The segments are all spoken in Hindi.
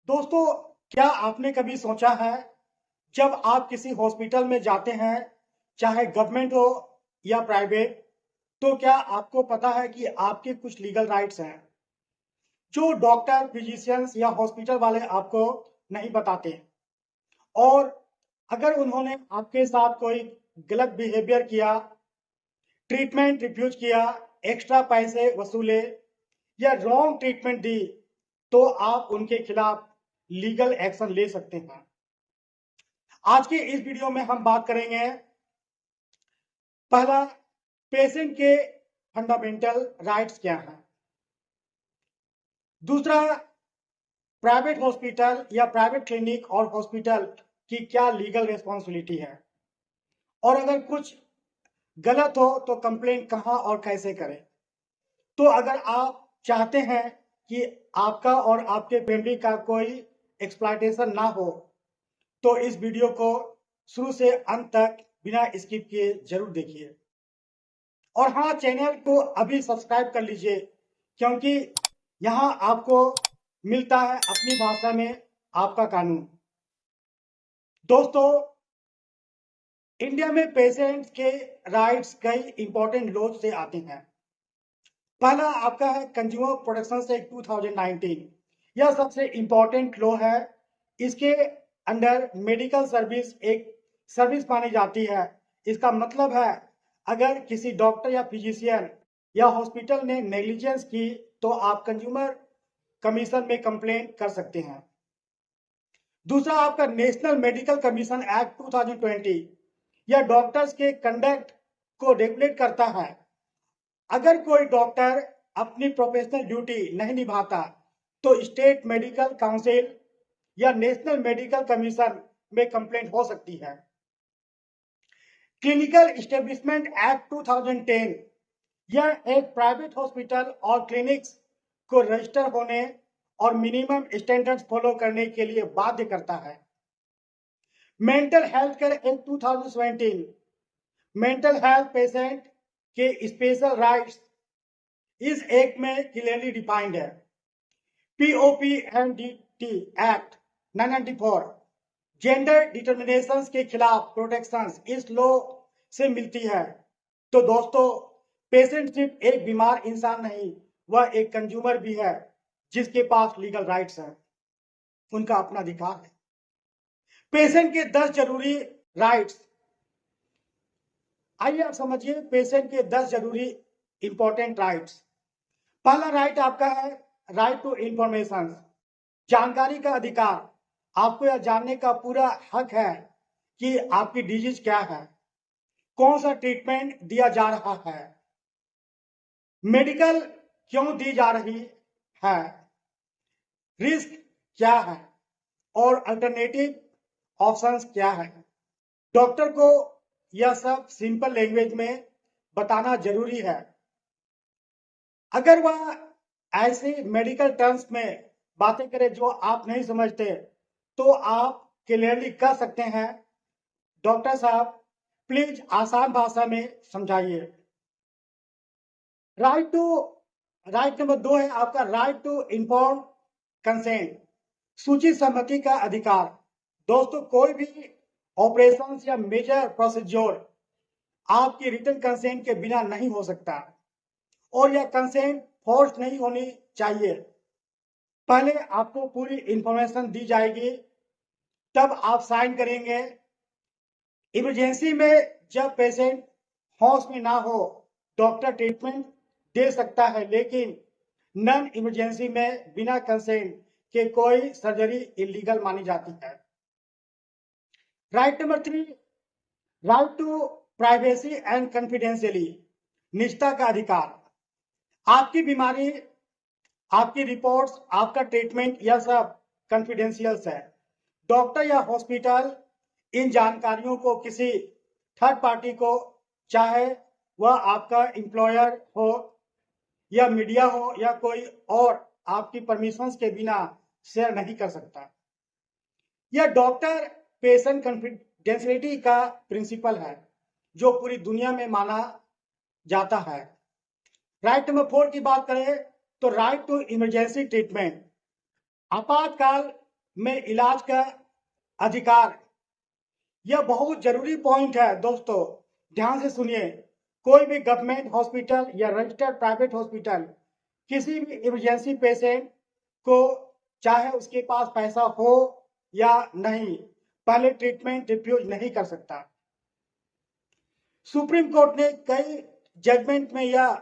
दोस्तों, क्या आपने कभी सोचा है जब आप किसी हॉस्पिटल में जाते हैं, चाहे गवर्नमेंट हो या प्राइवेट, तो क्या आपको पता है कि आपके कुछ लीगल राइट्स हैं जो डॉक्टर, फिजिशियंस या हॉस्पिटल वाले आपको नहीं बताते। और अगर उन्होंने आपके साथ कोई गलत बिहेवियर किया, ट्रीटमेंट रिफ्यूज किया, एक्स्ट्रा पैसे वसूले या रॉन्ग ट्रीटमेंट दी, तो आप उनके खिलाफ लीगल एक्शन ले सकते हैं। आज के इस वीडियो में हम बात करेंगे, पहला, पेशेंट के फंडामेंटल राइट्स क्या हैं। दूसरा, प्राइवेट हॉस्पिटल या प्राइवेट क्लिनिक और हॉस्पिटल की क्या लीगल रिस्पॉन्सिबिलिटी है, और अगर कुछ गलत हो तो कंप्लेंट कहां और कैसे करें। तो अगर आप चाहते हैं कि आपका और आपके फैमिली का कोई एक्सप्लॉयटेशन ना हो, तो इस वीडियो को शुरू से अंत तक बिना स्किप किए जरूर देखिए। और हाँ, चैनल को अभी सब्सक्राइब कर लीजिए, क्योंकि यहाँ आपको मिलता है अपनी भाषा में आपका कानून। दोस्तों, इंडिया में पेशेंट्स के राइट्स कई इंपॉर्टेंट लॉज से आते हैं। पहला आपका है कंज्यूमर प्रोटेक्शन एक्ट 2019। यह सबसे इंपॉर्टेंट लॉ है। इसके अंडर मेडिकल सर्विस एक सर्विस मानी जाती है। इसका मतलब है, अगर किसी डॉक्टर या फिजिशियन या हॉस्पिटल ने नेग्लिजेंस की, तो आप कंज्यूमर कमीशन में कंप्लेंट कर सकते हैं। दूसरा आपका नेशनल मेडिकल कमीशन एक्ट 2020। यह डॉक्टर्स के कंडक्ट को रेगुलेट करता है। अगर कोई डॉक्टर अपनी प्रोफेशनल ड्यूटी नहीं निभाता, तो स्टेट मेडिकल काउंसिल या नेशनल मेडिकल कमीशन में कंप्लेंट हो सकती है। क्लिनिकल इस्टेब्लिशमेंट एक्ट 2010, यह एक प्राइवेट हॉस्पिटल और क्लिनिक्स को रजिस्टर होने और मिनिमम स्टैंडर्ड्स फॉलो करने के लिए बाध्य करता है। Mental health care act 2017, mental health patient के स्पेशल राइट्स इस एक्ट में क्लियरली डिफाइंड है। POP and D act 994, gender determination के खिलाफ प्रोटेक्शन इस लॉ से मिलती है। तो दोस्तों, पेशेंट सिर्फ एक बीमार इंसान नहीं, वह एक कंज्यूमर भी है जिसके पास लीगल राइट्स हैं, उनका अपना अधिकार है। पेशेंट के 10 जरूरी राइट्स, आइए आप समझिए पेशेंट के 10 जरूरी इंपॉर्टेंट राइट्स। पहला राइट आपका है राइट टू इंफॉर्मेशन, जानकारी का अधिकार। आपको यह जानने का पूरा हक है कि आपकी डिजीज क्या है, कौन सा ट्रीटमेंट दिया जा रहा है, मेडिकल क्यों दी जा रही है, रिस्क क्या है और अल्टरनेटिव ऑप्शंस क्या है। डॉक्टर को यह सब सिंपल लैंग्वेज में बताना जरूरी है। अगर वह ऐसे मेडिकल टर्म्स में बातें करे जो आप नहीं समझते, तो आप क्लियरली कह सकते हैं, डॉक्टर साहब प्लीज आसान भाषा में समझाइए। राइट टू राइट नंबर 2 है आपका राइट टू इन्फॉर्म कंसेंट, सूचित सहमति का अधिकार। दोस्तों, कोई भी ऑपरेशन या मेजर प्रोसीजर आपकी रिटन कंसेंट के बिना नहीं हो सकता, और यह कंसेंट फोर्स नहीं होनी चाहिए। पहले आपको पूरी इंफॉर्मेशन दी जाएगी, तब आप साइन करेंगे। इमरजेंसी में जब पेशेंट होश में ना हो, डॉक्टर ट्रीटमेंट दे सकता है, लेकिन नॉन इमरजेंसी में बिना कंसेंट के कोई सर्जरी इलीगल मानी जाती है। Right number 3, right to privacy and confidentially, निजता का अधिकार। आपकी बीमारी, आपकी रिपोर्ट्स, आपका ट्रीटमेंट, यह सब कॉन्फिडेंशियल है। डॉक्टर या हॉस्पिटल इन जानकारियों को किसी थर्ड पार्टी को, चाहे वह आपका एम्प्लॉयर हो या मीडिया हो या कोई और, आपकी परमिशन के बिना शेयर नहीं कर सकता। यह डॉक्टर पेशेंट कॉन्फिडेंशियलिटी का प्रिंसिपल है जो पूरी दुनिया में माना जाता है। राइट नंबर 4 की बात करें तो राइट टू इमरजेंसी ट्रीटमेंट, आपातकाल में इलाज का अधिकार। यह बहुत जरूरी पॉइंट है दोस्तों, ध्यान से सुनिए। कोई भी गवर्नमेंट हॉस्पिटल या रजिस्टर्ड प्राइवेट हॉस्पिटल किसी भी इमरजेंसी पेशेंट को, चाहे उसके पास पैसा हो या नहीं, पहले ट्रीटमेंट रिफ्यूज नहीं कर सकता। सुप्रीम कोर्ट ने कई जजमेंट में यह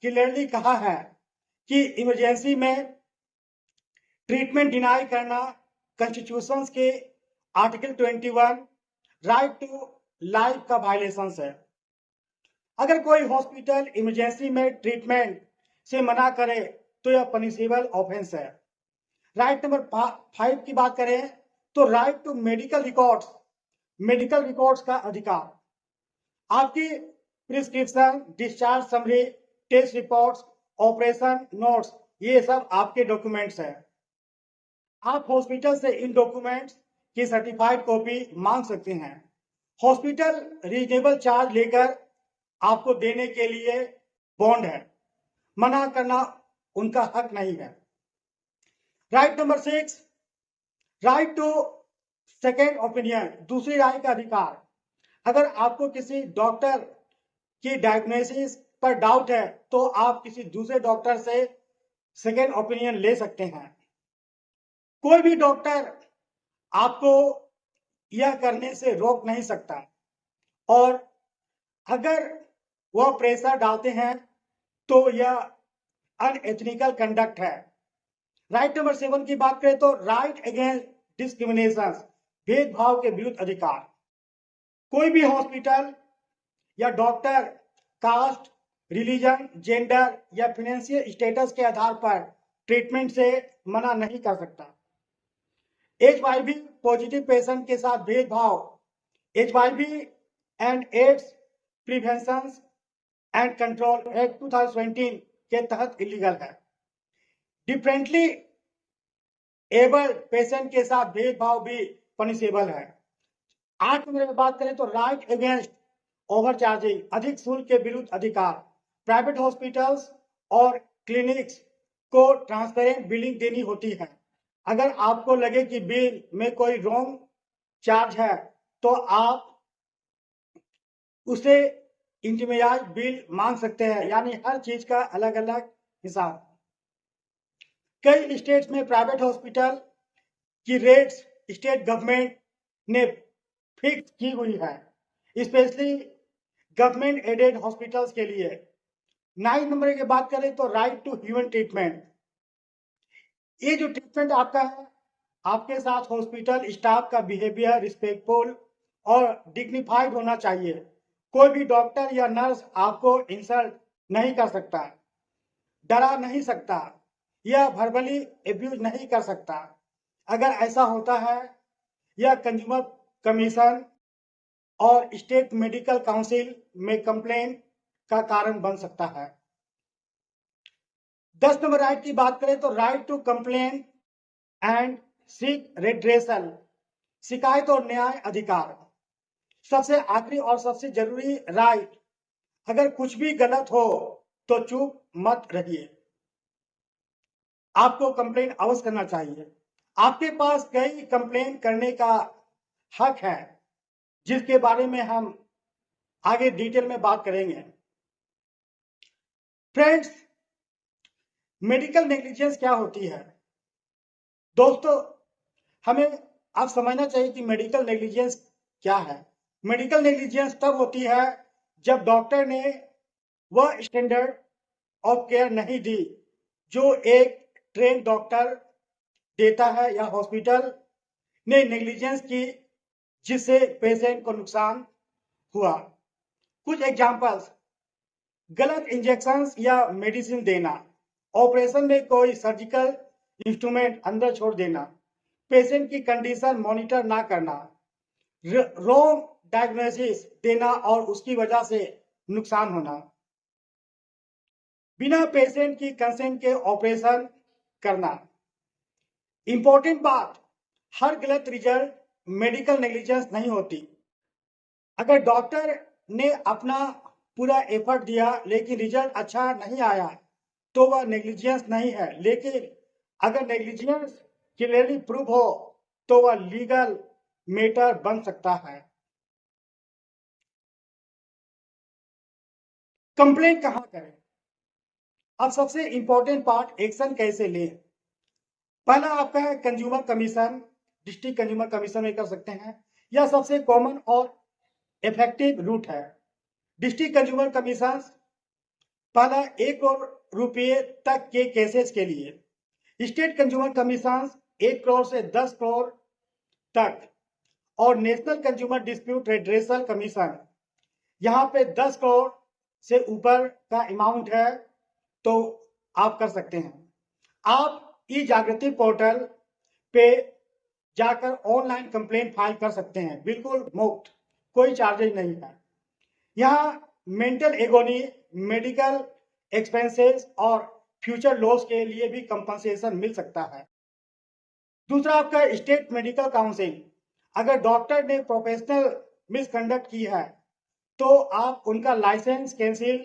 क्लियरली कहा है कि इमरजेंसी में ट्रीटमेंट डिनाई करना कॉन्स्टिट्यूशन के आर्टिकल 21 राइट टू लाइफ का वायलेशन है। अगर कोई हॉस्पिटल इमरजेंसी में ट्रीटमेंट से मना करे तो यह पनिशेबल ऑफेंस है। राइट नंबर 5 की बात करें तो राइट टू मेडिकल रिकॉर्ड्स का अधिकार। आपकी prescription, discharge summary, test reports, operation notes, ये सब आपके डॉक्यूमेंट्स हैं। आप हॉस्पिटल से इन डॉक्यूमेंट्स की सर्टिफाइड कॉपी मांग सकते हैं। हॉस्पिटल रीजनेबल चार्ज लेकर आपको देने के लिए बॉन्ड है, मना करना उनका हक नहीं है। Right number 6, right to second opinion, दूसरी राय का अधिकार। अगर आपको किसी डॉक्टर की डायग्नोसिस पर डाउट है तो आप किसी दूसरे डॉक्टर से सेकेंड ओपिनियन ले सकते हैं। कोई भी डॉक्टर आपको यह करने से रोक नहीं सकता, और अगर वह प्रेशर डालते हैं तो यह अनएथिकल कंडक्ट है। राइट नंबर 7 की बात करें तो राइट अगेंस्ट डिस्क्रिमिनेशन, भेदभाव के विरुद्ध अधिकार। कोई भी हॉस्पिटल या डॉक्टर कास्ट, रिलीजन, जेंडर या फाइनेंशियल स्टेटस के आधार पर ट्रीटमेंट से मना नहीं कर सकता। HIV पॉजिटिव पेशेंट के साथ भेदभाव HIV and AIDS prevention and control act 2017 के तहत इलीगल है। डिफरेंटली एबल्ड पेशेंट के साथ भेदभाव भी पनिशेबल है। 8 नंबर में बात करें तो राइट अगेंस्ट ओवरचार्जिंग, अधिक शुल्क के विरुद्ध अधिकार। प्राइवेट हॉस्पिटल्स और क्लिनिक्स को ट्रांसपेरेंट बिलिंग देनी होती है। अगर आपको लगे कि बिल में कोई रॉन्ग चार्ज है तो आप उसे इंटरमीडिएट बिल मांग सकते हैं, यानी हर चीज का अलग अलग हिसाब। कई स्टेट्स में प्राइवेट हॉस्पिटल की रेट्स स्टेट गवर्नमेंट ने फिक्स की हुई है, स्पेशली गवर्नमेंट एडेड हॉस्पिटल्स के लिए। 9 नंबर की बात करें तो राइट टू ह्यूमन ट्रीटमेंट। ये जो ट्रीटमेंट आपका है, आपके साथ हॉस्पिटल स्टाफ का बिहेवियर रिस्पेक्टफुल और डिग्निफाइड होना चाहिए। कोई भी डॉक्टर या नर्स आपको इंसल्ट नहीं कर सकता, डरा नहीं सकता या वर्बली एब्यूज नहीं कर सकता। अगर ऐसा होता है, यह कंज्यूमर कमीशन और स्टेट मेडिकल काउंसिल में कंप्लेन का कारण बन सकता है। 10 नंबर राइट की बात करें तो right to complain and seek redressal, शिकायत और न्याय अधिकार। सबसे आखिरी और सबसे जरूरी राइट, अगर कुछ भी गलत हो तो चुप मत रहिए, आपको कंप्लेन अवश्य करना चाहिए। आपके पास कई कंप्लेन करने का हक है, जिसके बारे में हम आगे डिटेल में बात करेंगे। फ्रेंड्स, मेडिकल नेग्लिजेंस क्या होती है? दोस्तों, हमें अब समझना चाहिए कि मेडिकल नेग्लिजेंस क्या है। मेडिकल नेग्लिजेंस तब होती है जब डॉक्टर ने वह स्टैंडर्ड ऑफ केयर नहीं दी जो एक ट्रेन डॉक्टर देता है, या हॉस्पिटल ने नेग्लिजेंस की जिससे पेशेंट को नुकसान हुआ। कुछ एग्जांपल्स: गलत इंजेक्शंस या मेडिसिन देना, ऑपरेशन में कोई सर्जिकल इंस्ट्रूमेंट अंदर छोड़ देना, पेशेंट की कंडीशन मॉनिटर ना करना, रॉन्ग डायग्नोसिस देना और उसकी वजह से नुकसान होना, बिना पेशेंट की कंसेंट के ऑपरेशन करना। इंपॉर्टेंट बात, हर गलत रिजल्ट मेडिकल नेग्लिजेंस नहीं होती। अगर डॉक्टर ने अपना पूरा एफर्ट दिया लेकिन रिजल्ट अच्छा नहीं आया तो वह नेग्लिजेंस नहीं है। लेकिन अगर नेग्लिजेंस क्लियरली प्रूव हो तो वह लीगल मैटर बन सकता है। कंप्लेंट कहां करें? अब सबसे इंपॉर्टेंट पार्ट, एक्शन कैसे लें। पहला आपका है consumer commission, district consumer commission में कर सकते हैं। यह सबसे कॉमन और इफेक्टिव रूट है। डिस्ट्रिक्ट कंज्यूमर कमीशन पहला 1 करोड़ रुपए तक के केसेस के लिए, स्टेट कंज्यूमर कमीशन 1 करोड़ से 10 करोड़ तक, और national consumer dispute redressal commission यहाँ पे 10 करोड़ से ऊपर का अमाउंट है तो आप कर सकते हैं। आप ई जागृति पोर्टल पे जाकर ऑनलाइन कंप्लेंट फाइल कर सकते हैं, बिल्कुल मुफ्त, कोई चार्जेज नहीं है। यहाँ मेंटल एगोनी, मेडिकल एक्सपेंसेस और फ्यूचर लॉस के लिए भी कंपनसेशन मिल सकता है। दूसरा आपका स्टेट मेडिकल काउंसिल, अगर डॉक्टर ने प्रोफेशनल मिसकंडक्ट की है तो आप उनका लाइसेंस कैंसिल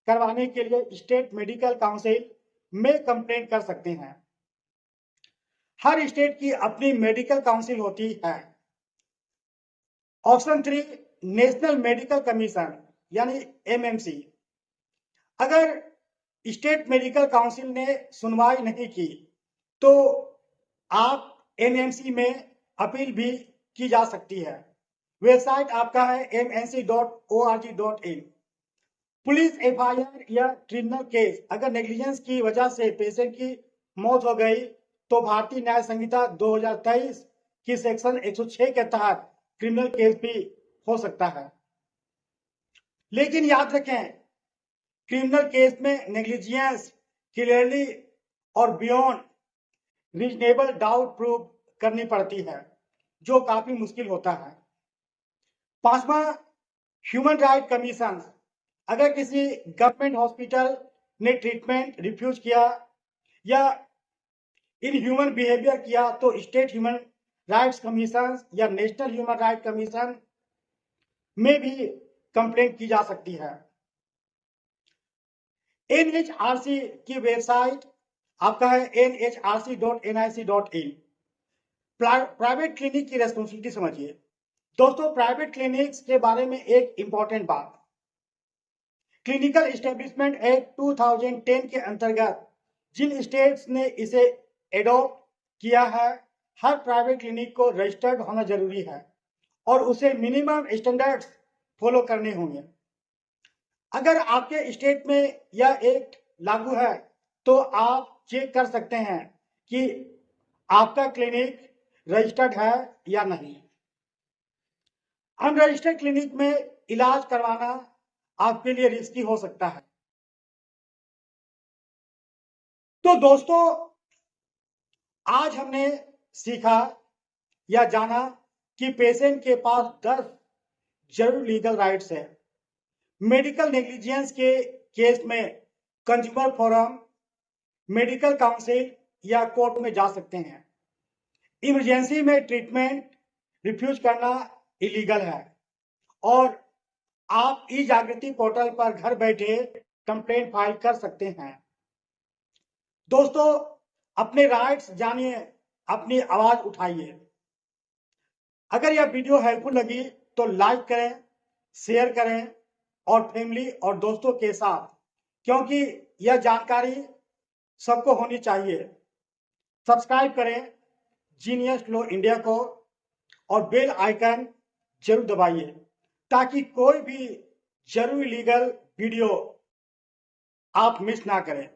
करवाने के लिए स्टेट मेडिकल काउंसिल में कंप्लेंट कर सकते हैं। हर स्टेट की अपनी मेडिकल काउंसिल होती है। ऑप्शन 3, नेशनल मेडिकल कमीशन यानी एमएमसी। अगर स्टेट मेडिकल काउंसिल ने सुनवाई नहीं की तो आप एमएमसी में अपील भी की जा सकती है। वेबसाइट आपका है mnc.org.in। पुलिस एफआईआर या क्रिमिनल केस, अगर नेग्लिजेंस की वजह से पेशेंट की मौत हो गई तो भारतीय न्याय संहिता 2023 की सेक्शन 106 के तहत क्रिमिनल केस भी हो सकता है। लेकिन याद रखें, क्रिमिनल केस में नेग्लिजियंस क्लियरली और बियॉन्ड रीजनेबल डाउट प्रूव करनी पड़ती है, जो काफी मुश्किल होता है। पांचवा, ह्यूमन राइट कमीशन, अगर किसी गवर्नमेंट हॉस्पिटल ने ट्रीटमेंट रिफ्यूज किया या इनह्यूमन बिहेवियर किया तो स्टेट ह्यूमन राइट्स कमीशन या नेशनल ह्यूमन राइट कमीशन में भी कंप्लेंट की जा सकती है। एनएचआरसी की वेबसाइट आपका है nhrc.nic.in। प्राइवेट क्लिनिक की रेस्पॉन्सिबिलिटी समझिए। दोस्तों, प्राइवेट क्लिनिक्स के बारे में एक इंपॉर्टेंट बात, क्लिनिकल एस्टेब्लिशमेंट एक्ट 2010 के अंतर्गत जिन स्टेट्स ने इसे एडॉप्ट किया है, हर प्राइवेट क्लिनिक को रजिस्टर्ड होना जरूरी है और उसे मिनिमम स्टैंडर्ड्स फॉलो करने होंगे। अगर आपके स्टेट में यह एक्ट लागू है तो आप चेक कर सकते हैं कि आपका क्लिनिक रजिस्टर्ड है या नहीं। अनरजिस्टर्ड क्लिनिक में इलाज करवाना आपके लिए रिस्की हो सकता है। तो दोस्तों, आज हमने सीखा या जाना कि पेशेंट के पास 10 जरूरी लीगल राइट्स है। मेडिकल नेग्लिजेंस के केस में कंज्यूमर फोरम, मेडिकल काउंसिल या कोर्ट में जा सकते हैं। इमरजेंसी में ट्रीटमेंट रिफ्यूज करना इलीगल है और आप ई जागृति पोर्टल पर घर बैठे कंप्लेंट फाइल कर सकते हैं। दोस्तों, अपने राइट्स जानिए, अपनी आवाज उठाइए। अगर यह वीडियो हेल्पफुल लगी तो लाइक करें, शेयर करें और फैमिली और दोस्तों के साथ, क्योंकि यह जानकारी सबको होनी चाहिए। सब्सक्राइब करें जीनियस लॉ इंडिया को और बेल आइकन जरूर दबाइए ताकि कोई भी जरूरी लीगल वीडियो आप मिस ना करें।